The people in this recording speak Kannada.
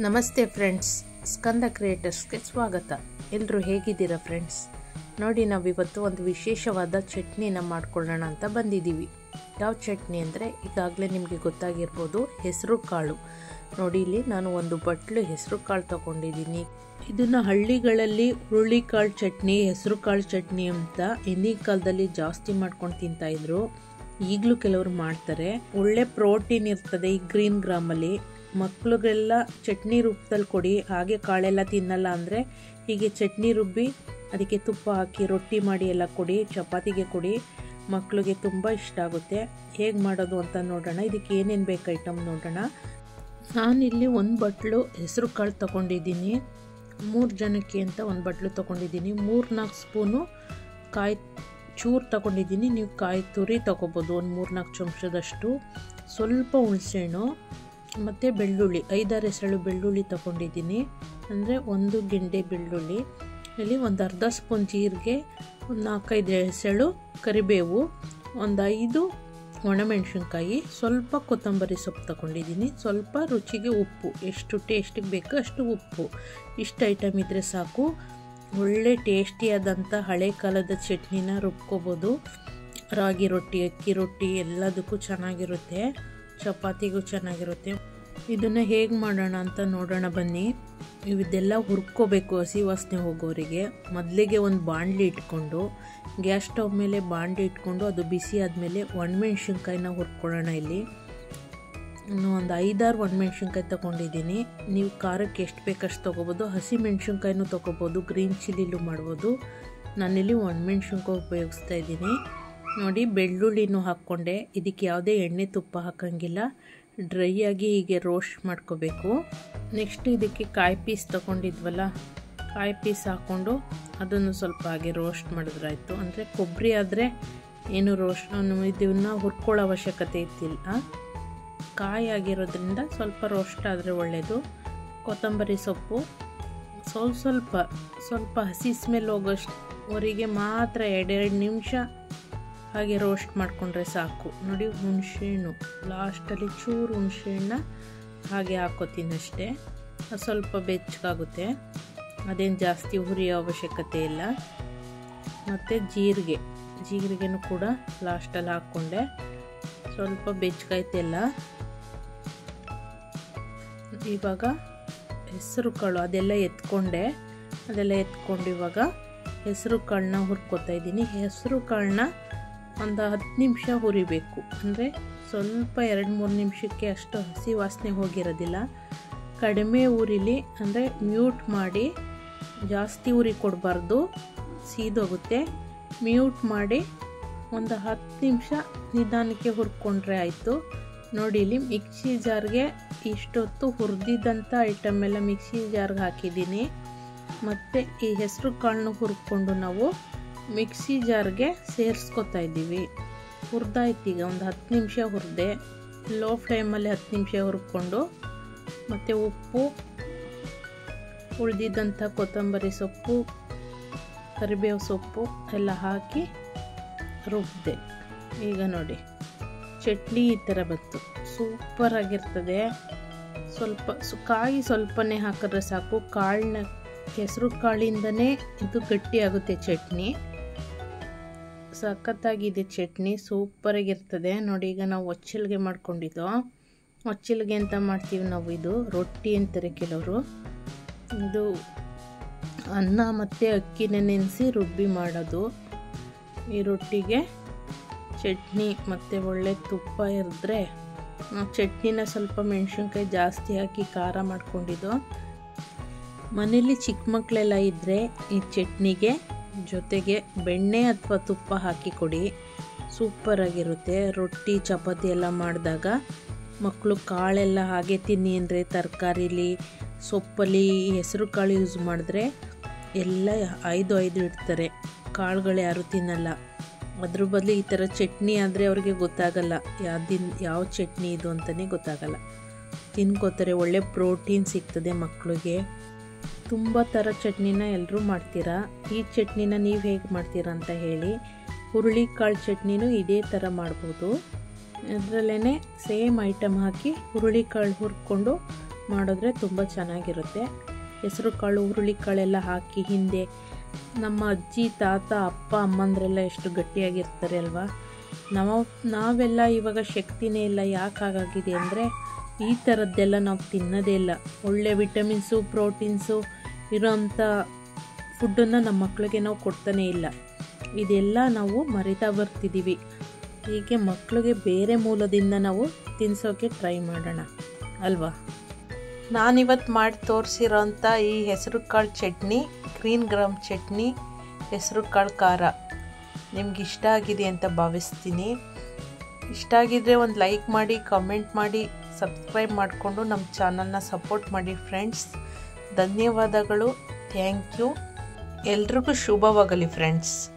ನಮಸ್ತೆ ಫ್ರೆಂಡ್ಸ್, ಸ್ಕಂದ ಕ್ರಿಯೇಟರ್ಸ್ಗೆ ಸ್ವಾಗತ. ಎಲ್ಲರೂ ಹೇಗಿದ್ದೀರಾ ಫ್ರೆಂಡ್ಸ್? ನೋಡಿ, ನಾವಿವತ್ತು ಒಂದು ವಿಶೇಷವಾದ ಚಟ್ನಿನ ಮಾಡ್ಕೊಳ್ಳೋಣ ಅಂತ ಬಂದಿದ್ದೀವಿ. ಯಾವ ಚಟ್ನಿ ಅಂದರೆ ಈಗಾಗಲೇ ನಿಮಗೆ ಗೊತ್ತಾಗಿರ್ಬೋದು, ಹೆಸರು ಕಾಳು. ನೋಡಿ, ಇಲ್ಲಿ ನಾನು ಒಂದು ಬಟ್ಲು ಹೆಸರು ಕಾಳು ತೊಗೊಂಡಿದ್ದೀನಿ. ಇದನ್ನು ಹಳ್ಳಿಗಳಲ್ಲಿ ಹುರುಳಿಕಾಳು ಚಟ್ನಿ, ಹೆಸರು ಕಾಳು ಚಟ್ನಿ ಅಂತ ಹಿಂದಿನ ಕಾಲದಲ್ಲಿ ಜಾಸ್ತಿ ಮಾಡ್ಕೊಂಡು ತಿಂತಾಯಿದ್ರು. ಈಗಲೂ ಕೆಲವರು ಮಾಡ್ತಾರೆ. ಒಳ್ಳೆ ಪ್ರೋಟೀನ್ ಇರ್ತದೆ ಈ ಗ್ರೀನ್ ಗ್ರಾಮಲ್ಲಿ. ಮಕ್ಕಳಿಗೆಲ್ಲ ಚಟ್ನಿ ರೂಪದಲ್ಲಿ ಕೊಡಿ. ಹಾಗೆ ಕಾಳೆಲ್ಲ ತಿನ್ನಲ್ಲ ಅಂದರೆ ಹೀಗೆ ಚಟ್ನಿ ರುಬ್ಬಿ ಅದಕ್ಕೆ ತುಪ್ಪ ಹಾಕಿ ರೊಟ್ಟಿ ಮಾಡಿ ಎಲ್ಲ ಕೊಡಿ, ಚಪಾತಿಗೆ ಕೊಡಿ. ಮಕ್ಕಳಿಗೆ ತುಂಬ ಇಷ್ಟ ಆಗುತ್ತೆ. ಹೇಗೆ ಮಾಡೋದು ಅಂತ ನೋಡೋಣ. ಇದಕ್ಕೆ ಏನೇನು ಬೇಕು ಐಟಮ್ ನೋಡೋಣ. ನಾನಿಲ್ಲಿ ಒಂದು ಬಟ್ಲು ಹೆಸರು ಕಾಳು ತೊಗೊಂಡಿದ್ದೀನಿ. 3 ಜನಕ್ಕೆ ಅಂತ ಒಂದು ಬಟ್ಲು ತೊಗೊಂಡಿದ್ದೀನಿ. 3-4 ಸ್ಪೂನು ಕಾಯಿ ಚೂರು ತೊಗೊಂಡಿದ್ದೀನಿ. ನೀವು ಕಾಯಿ ತುರಿ ತೊಗೋಬೋದು, ಒಂದು 3-4 ಚಮಚದಷ್ಟು. ಸ್ವಲ್ಪ ಹುಣಸೆಹಣ್ಣು ಮತ್ತು ಬೆಳ್ಳುಳ್ಳಿ, 5-6 ಎಸಳು ಬೆಳ್ಳುಳ್ಳಿ ತೊಗೊಂಡಿದ್ದೀನಿ. ಅಂದರೆ 1 ಗೆಂಡೆ ಬೆಳ್ಳುಳ್ಳಿ. ಇಲ್ಲಿ ಒಂದು ಅರ್ಧ ಸ್ಪೂನ್ ಜೀರಿಗೆ, ಒಂದು 4-5 ಎಸಳು ಕರಿಬೇವು, ಒಂದು 5 ಒಣಮೆಣಸಿನ್ಕಾಯಿ, ಸ್ವಲ್ಪ ಕೊತ್ತಂಬರಿ ಸೊಪ್ಪು ತೊಗೊಂಡಿದ್ದೀನಿ. ಸ್ವಲ್ಪ ರುಚಿಗೆ ಉಪ್ಪು, ಎಷ್ಟು ಟೇಸ್ಟಿಗೆ ಬೇಕೋ ಅಷ್ಟು ಉಪ್ಪು. ಇಷ್ಟು ಐಟಮ್ ಇದ್ದರೆ ಸಾಕು. ಒಳ್ಳೆ ಟೇಸ್ಟಿಯಾದಂಥ ಹಳೆ ಕಾಲದ ಚಟ್ನಿನ ರುಬ್ಕೋಬೋದು. ರಾಗಿ ರೊಟ್ಟಿ, ಅಕ್ಕಿ ರೊಟ್ಟಿ ಎಲ್ಲದಕ್ಕೂ ಚೆನ್ನಾಗಿರುತ್ತೆ, ಚಪಾತಿಗೂ ಚೆನ್ನಾಗಿರುತ್ತೆ. ಇದನ್ನು ಹೇಗೆ ಮಾಡೋಣ ಅಂತ ನೋಡೋಣ ಬನ್ನಿ. ಇದೆಲ್ಲ ಹುರ್ಕೋಬೇಕು ಹಸಿ ವಾಸನೆ ಹೋಗೋರಿಗೆ. ಮೊದಲಿಗೆ ಒಂದು ಬಾಣಲಿ ಇಟ್ಕೊಂಡು ಗ್ಯಾಸ್ ಸ್ಟವ್ ಮೇಲೆ ಬಾಣಲಿ ಇಟ್ಕೊಂಡು ಅದು ಬಿಸಿ ಆದಮೇಲೆ ಒಣಮೆಣ್ಸಿನ್ಕಾಯಿನ ಹುರ್ಕೊಳ್ಳೋಣ. ಇಲ್ಲಿ ಒಂದು 5-6 ಒಣಮೆಣ್ಸಿನ್ಕಾಯಿ ತೊಗೊಂಡಿದ್ದೀನಿ. ನೀವು ಖಾರಕ್ಕೆ ಎಷ್ಟು ಬೇಕಷ್ಟು ತೊಗೋಬೋದು. ಹಸಿ ಮೆಣಸಿನ್ಕಾಯಿನೂ ತೊಗೋಬೋದು, ಗ್ರೀನ್ ಚಿಲ್ಲಿಲೂ ಮಾಡ್ಬೋದು. ನಾನಿಲ್ಲಿ ಒಣಮೆಣ್ಸಿನ್ಕಾಯಿ ಉಪಯೋಗಿಸ್ತಾ ಇದ್ದೀನಿ. ನೋಡಿ, ಬೆಳ್ಳುಳ್ಳಿನೂ ಹಾಕ್ಕೊಂಡೆ. ಇದಕ್ಕೆ ಯಾವುದೇ ಎಣ್ಣೆ ತುಪ್ಪ ಹಾಕೋಂಗಿಲ್ಲ. ಡ್ರೈ ಆಗಿ ಹೀಗೆ ರೋಸ್ಟ್ ಮಾಡ್ಕೋಬೇಕು. ನೆಕ್ಸ್ಟ್ ಇದಕ್ಕೆ ಕಾಯಿ ಪೀಸ್ ತೊಗೊಂಡಿದ್ವಲ್ಲ, ಕಾಯಿ ಪೀಸ್ ಹಾಕ್ಕೊಂಡು ಅದನ್ನು ಸ್ವಲ್ಪ ಹಾಗೆ ರೋಸ್ಟ್ ಮಾಡಿದ್ರಾಯ್ತು. ಅಂದರೆ ಕೊಬ್ಬರಿ ಆದರೆ ಏನು ಇದನ್ನು ಹುರ್ಕೊಳ್ಳೋ ಅವಶ್ಯಕತೆ ಇತ್ತಿಲ್ಲ. ಕಾಯಿ ಆಗಿರೋದ್ರಿಂದ ಸ್ವಲ್ಪ ರೋಸ್ಟ್ ಆದರೆ ಒಳ್ಳೆಯದು. ಕೊತ್ತಂಬರಿ ಸೊಪ್ಪು ಸ್ವಲ್ಪ ಹಸಿ ಸ್ಮೆಲ್ ಹೋಗೋಷ್ಟವರೆಗೆ ಮಾತ್ರ 2 ನಿಮಿಷ ಹಾಗೆ ರೋಸ್ಟ್ ಮಾಡಿಕೊಂಡ್ರೆ ಸಾಕು. ನೋಡಿ, ಹುಣಸೆಹಣ್ಣು ಲಾಸ್ಟಲ್ಲಿ ಚೂರು ಹುಣಸೆಹಣ್ಣ ಹಾಗೆ ಹಾಕೋತೀನಿ ಅಷ್ಟೇ. ಸ್ವಲ್ಪ ಬೆಚ್ಚಗಾಗುತ್ತೆ, ಅದೇನು ಜಾಸ್ತಿ ಹುರಿಯೋ ಅವಶ್ಯಕತೆ ಇಲ್ಲ. ಮತ್ತು ಜೀರಿಗೆನೂ ಕೂಡ ಲಾಸ್ಟಲ್ಲಿ ಹಾಕ್ಕೊಂಡೆ. ಸ್ವಲ್ಪ ಬೆಚ್ಚಗಾಯ್ತೆಲ್ಲ. ಇವಾಗ ಹೆಸರು ಕಾಳು ಅದೆಲ್ಲ ಎತ್ಕೊಂಡು ಇವಾಗ ಹೆಸರು ಕಾಳನ್ನ ಹುರ್ಕೋತಾ ಇದ್ದೀನಿ. ಹೆಸರು ಕಾಳನ್ನ ಒಂದು 10 ನಿಮಿಷ ಹುರಿಬೇಕು. ಅಂದರೆ ಸ್ವಲ್ಪ 2-3 ನಿಮಿಷಕ್ಕೆ ಅಷ್ಟು ಹಸಿ ವಾಸನೆ ಹೋಗಿರೋದಿಲ್ಲ. ಕಡಿಮೆ ಉರಿಲಿ, ಅಂದರೆ ಮ್ಯೂಟ್ ಮಾಡಿ. ಜಾಸ್ತಿ ಉರಿ ಕೊಡಬಾರ್ದು, ಸೀದೋಗುತ್ತೆ. ಮ್ಯೂಟ್ ಮಾಡಿ ಒಂದು 10 ನಿಮಿಷ ನಿಧಾನಕ್ಕೆ ಹುರ್ಕೊಂಡ್ರೆ ಆಯಿತು. ನೋಡಿ, ಇಲ್ಲಿ ಮಿಕ್ಸಿ ಜಾರ್ಗೆ ಇಷ್ಟೊತ್ತು ಹುರಿದಿದ್ದಂಥ ಐಟಮ್ ಎಲ್ಲ ಮಿಕ್ಸಿ ಜಾರ್ಗೆ ಹಾಕಿದ್ದೀನಿ. ಮತ್ತು ಈ ಹೆಸರು ಕಾಳನ್ನು ಹುರ್ಕೊಂಡು ನಾವು ಮಿಕ್ಸಿ ಜಾರ್ಗೆ ಸೇರಿಸ್ಕೊತಾ ಇದ್ದೀವಿ. ಹುರಿದಾಯ್ತು. ಈಗ ಒಂದು 10 ನಿಮಿಷ ಹುರಿದೆ. ಲೋ ಫ್ಲೇಮಲ್ಲಿ 10 ನಿಮಿಷ ಹುರ್ಕೊಂಡು ಮತ್ತು ಉಪ್ಪು, ಉಳಿದಿದ್ದಂಥ ಕೊತ್ತಂಬರಿ ಸೊಪ್ಪು, ಕರಿಬೇವು ಸೊಪ್ಪು ಎಲ್ಲ ಹಾಕಿ ರುಬ್ಬಿದೆ. ಈಗ ನೋಡಿ, ಚಟ್ನಿ ಈ ಥರ ಬಂತು. ಸೂಪರಾಗಿರ್ತದೆ. ಕಾಯಿ ಸ್ವಲ್ಪನೇ ಹಾಕಿದ್ರೆ ಸಾಕು. ಹೆಸರು ಕಾಳಿಂದನೇ ಇದು ಗಟ್ಟಿಯಾಗುತ್ತೆ ಚಟ್ನಿ. ಸಖತ್ತಾಗಿದೆ ಚಟ್ನಿ, ಸೂಪರಾಗಿರ್ತದೆ. ನೋಡಿ, ಈಗ ನಾವು ಒಚ್ಚಲ್ಗೆ ಮಾಡ್ಕೊಂಡಿದ್ದು. ಒಚ್ಚಲ್ಗೆ ಅಂತ ಮಾಡ್ತೀವಿ ನಾವು. ಇದು ರೊಟ್ಟಿ ಅಂತಾರೆ ಕೆಲವರು. ಇದು ಅನ್ನ ಮತ್ತು ಅಕ್ಕಿನ ನೆನೆಸಿ ರುಬ್ಬಿ ಮಾಡೋದು. ಈ ರೊಟ್ಟಿಗೆ ಚಟ್ನಿ ಮತ್ತು ಒಳ್ಳೆ ತುಪ್ಪ ಇರಿದ್ರೆ, ಚಟ್ನಿನ ಸ್ವಲ್ಪ ಮೆಣಸಿನ್ಕಾಯಿ ಜಾಸ್ತಿ ಹಾಕಿ ಖಾರ ಮಾಡ್ಕೊಂಡಿದ್ದು. ಮನೇಲಿ ಚಿಕ್ಕ ಮಕ್ಕಳೆಲ್ಲ ಇದ್ದರೆ ಈ ಚಟ್ನಿಗೆ ಜೊತೆಗೆ ಬೆಣ್ಣೆ ಅಥವಾ ತುಪ್ಪ ಹಾಕಿ ಕೊಡಿ, ಸೂಪರಾಗಿರುತ್ತೆ. ರೊಟ್ಟಿ ಚಪಾತಿ ಎಲ್ಲ ಮಾಡಿದಾಗ ಮಕ್ಕಳು ಕಾಳೆಲ್ಲ ಹಾಗೆ ತಿನ್ನಿ ಅಂದರೆ ತರಕಾರಿಲಿ ಸೊಪ್ಪಲ್ಲಿ ಹೆಸರು ಕಾಳು ಯೂಸ್ ಮಾಡಿದ್ರೆ ಎಲ್ಲ 5 ಇಡ್ತಾರೆ. ಕಾಳುಗಳು ಯಾರು ತಿನ್ನಲ್ಲ. ಅದ್ರ ಬದಲು ಈ ಥರ ಚಟ್ನಿ ಆದರೆ ಅವ್ರಿಗೆ ಗೊತ್ತಾಗಲ್ಲ ಯಾವ ಚಟ್ನಿ ಇದು ಅಂತಲೇ ಗೊತ್ತಾಗಲ್ಲ. ತಿನ್ಕೋತಾರೆ. ಒಳ್ಳೆ ಪ್ರೋಟೀನ್ ಸಿಗ್ತದೆ ಮಕ್ಕಳಿಗೆ. ತುಂಬ ಥರ ಚಟ್ನಿನ ಎಲ್ಲರೂ ಮಾಡ್ತೀರಾ. ಈ ಚಟ್ನಿನ ನೀವು ಹೇಗೆ ಮಾಡ್ತೀರಾ ಅಂತ ಹೇಳಿ. ಹುರುಳಿಕಾಳು ಚಟ್ನಿನೂ ಇದೇ ಥರ ಮಾಡ್ಬೋದು. ಅದರಲ್ಲೇ ಸೇಮ್ ಐಟಮ್ ಹಾಕಿ ಹುರುಳಿಕಾಳು ಹುರ್ಕೊಂಡು ಮಾಡಿದ್ರೆ ತುಂಬ ಚೆನ್ನಾಗಿರುತ್ತೆ. ಹೆಸರು ಕಾಳು ಹುರುಳಿಕಾಳೆಲ್ಲ ಹಾಕಿ ಹಿಂದೆ ನಮ್ಮ ಅಜ್ಜಿ ತಾತ ಅಪ್ಪ ಅಮ್ಮಂದ್ರೆಲ್ಲ ಎಷ್ಟು ಗಟ್ಟಿಯಾಗಿರ್ತಾರೆ ಅಲ್ವಾ. ನಾವೆಲ್ಲ ಇವಾಗ ಶಕ್ತಿನೇ ಇಲ್ಲ. ಯಾಕೆ ಹಾಗಾಗಿದೆ ಅಂದರೆ ಈ ಥರದ್ದೆಲ್ಲ ನಾವು ತಿನ್ನೋದೇ ಇಲ್ಲ. ಒಳ್ಳೆ ವಿಟಮಿನ್ಸು ಪ್ರೋಟೀನ್ಸು ಇರೋಂಥ ಫುಡ್ಡನ್ನು ನಮ್ಮ ಮಕ್ಕಳಿಗೆ ನಾವು ಕೊಡ್ತಾನೇ ಇಲ್ಲ. ಇದೆಲ್ಲ ನಾವು ಮರಿತಾ ಬರ್ತಿದ್ದೀವಿ. ಹೀಗೆ ಮಕ್ಕಳಿಗೆ ಬೇರೆ ಮೂಲದಿಂದ ನಾವು ತಿನ್ನಿಸೋಕ್ಕೆ ಟ್ರೈ ಮಾಡೋಣ ಅಲ್ವಾ. ನಾನಿವತ್ತು ಮಾಡಿ ತೋರಿಸಿರೋಂಥ ಈ ಹೆಸರು ಕಾಳು ಚಟ್ನಿ, ಗ್ರೀನ್ ಗ್ರಾಮ್ ಚಟ್ನಿ, ಹೆಸರು ಕಾಳು ಖಾರ ನಿಮ್ಗೆ ಇಷ್ಟ ಆಗಿದೆ ಅಂತ ಭಾವಿಸ್ತೀನಿ. ಇಷ್ಟ ಆಗಿದ್ರೆ ಒಂದು ಲೈಕ್ ಮಾಡಿ, ಕಮೆಂಟ್ ಮಾಡಿ, ಸಬ್ಸ್ಕ್ರೈಬ್ ಮಾಡಿಕೊಂಡು ನಮ್ಮ ಚಾನಲ್ನ ಸಪೋರ್ಟ್ ಮಾಡಿ ಫ್ರೆಂಡ್ಸ್. ಧನ್ಯವಾದಗಳು. Thank you. ಎಲ್ರಿಗೂ ಶುಭವಾಗಲಿ ಫ್ರೆಂಡ್ಸ್.